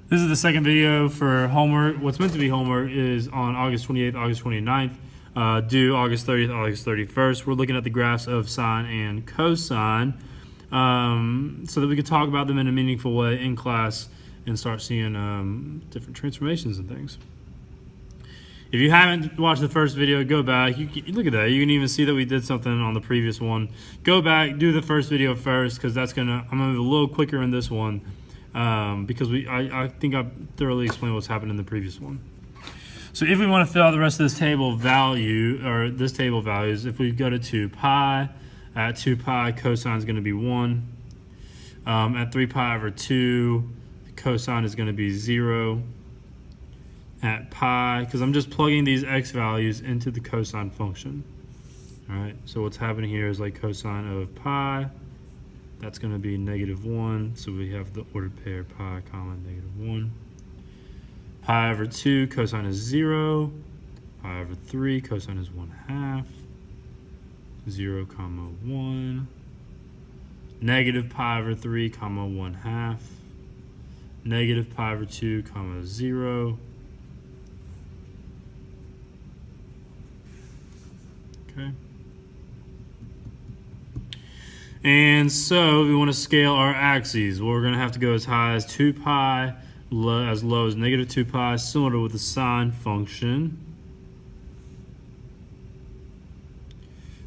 This is the second video for homework. What's meant to be homework is on August 28th, August 29th, due August 30th, August 31st. We're looking at the graphs of sine and cosine so that we can talk about them in a meaningful way in class and start seeing different transformations and things. If you haven't watched the first video, go back. You look at that. You can even see that we did something on the previous one. Go back, do the first video first, because I'm gonna move a little quicker in this one because I think I've thoroughly explained what's happened in the previous one. So if we want to fill out the rest of this table value, or this table values, if we go to 2 pi, at 2 pi, cosine is going to be 1. At 3 pi over 2, cosine is going to be 0. At pi, because I'm just plugging these x values into the cosine function. All right, so what's happening here is like cosine of pi, that's going to be -1, so we have the ordered pair pi comma -1. Pi over 2, cosine is 0. Pi over 3, cosine is 1/2. 0 comma 1. Negative pi over 3 comma 1/2. Negative pi over 2 comma 0. Okay. And so we want to scale our axes. Well, we're going to have to go as high as 2 pi, as low as -2 pi, similar with the sine function.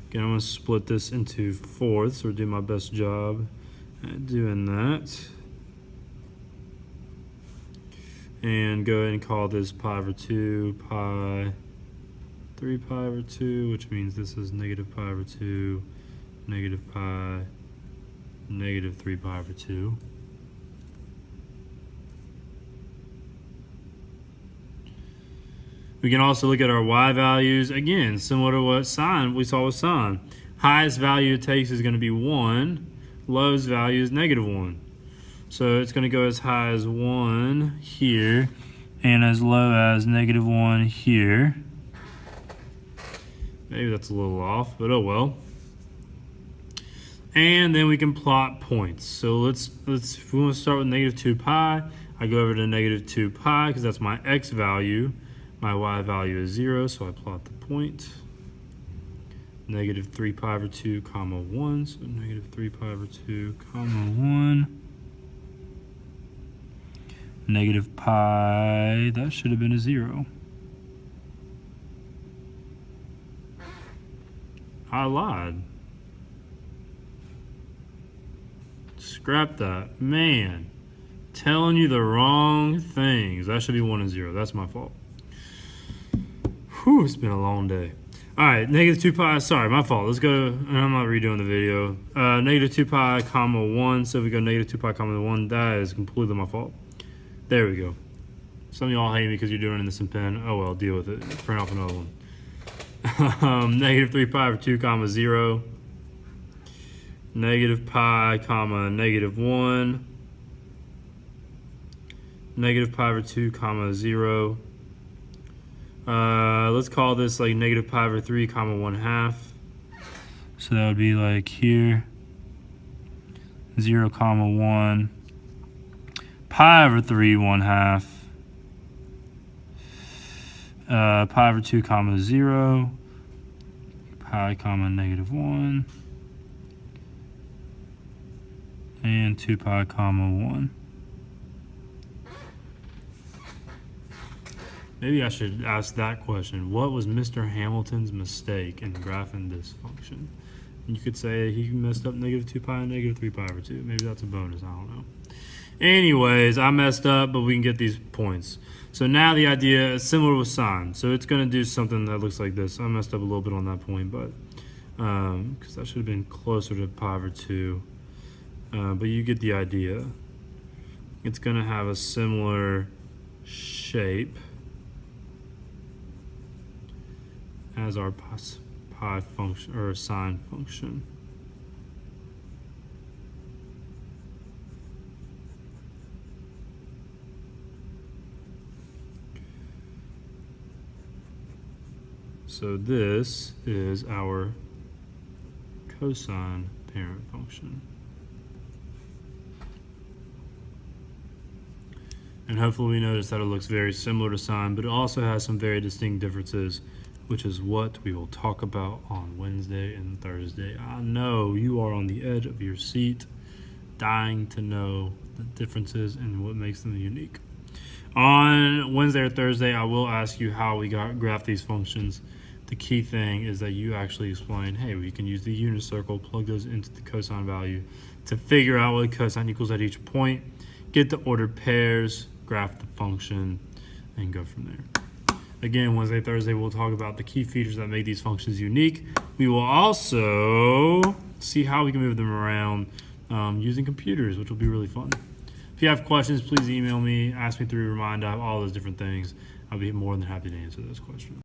Again, I'm going to split this into fourths, or do my best job at doing that. And go ahead and call this pi over 2, pi 3 pi over 2, which means this is -pi over 2, pi, -3 pi over 2. We can also look at our y values, again, similar to what sine we saw with sine. Highest value it takes is going to be 1, lowest value is -1. So it's going to go as high as 1 here, and as low as -1 here. Maybe that's a little off, but oh well. And then we can plot points. So let's if we want to start with -2 pi, I go over to -2 pi because that's my x value. My y value is 0, so I plot the point. -3 pi over 2 comma 1, so -3 pi over 2 comma 1. Negative pi, that should have been a 0. I lied. Scrap that. Man, telling you the wrong things. That should be 1 and 0. That's my fault. Whew, it's been a long day. All right, -2 pi, sorry, my fault. Let's go, and I'm not redoing the video. -2 pi comma 1, so if we go -2 pi comma 1, that is completely my fault. There we go. Some of y'all hate me because you're doing this in pen. Oh well, deal with it. Print off another one. -3 pi over 2 comma 0. -pi comma -1. -pi over 2 comma 0. Let's call this like -pi over 3 comma 1/2. So that would be like here, 0 comma 1. Pi over 3 1/2. Pi over 2 comma 0. Pi comma -1. And 2 pi comma 1. Maybe I should ask that question. What was Mr. Hamilton's mistake in graphing this function? And you could say he messed up -2 pi and -3 pi over 2. Maybe that's a bonus, I don't know. Anyways, I messed up, but we can get these points. So now the idea is similar with sine. So it's going to do something that looks like this. I messed up a little bit on that point, but because that should have been closer to pi over 2. But you get the idea. It's going to have a similar shape as our pi function or sine function. So this is our cosine parent function. And hopefully we notice that it looks very similar to sine, but it also has some very distinct differences, which is what we will talk about on Wednesday and Thursday. I know you are on the edge of your seat, dying to know the differences and what makes them unique. On Wednesday or Thursday, I will ask you how we graph these functions. The key thing is that you actually explain, hey, we can use the unit circle, plug those into the cosine value to figure out what cosine equals at each point, get the ordered pairs, graph the function, and go from there. Again, Wednesday, Thursday, we'll talk about the key features that make these functions unique. We will also see how we can move them around using computers, which will be really fun. If you have questions, please email me, ask me through Remind. I have all those different things. I'll be more than happy to answer those questions.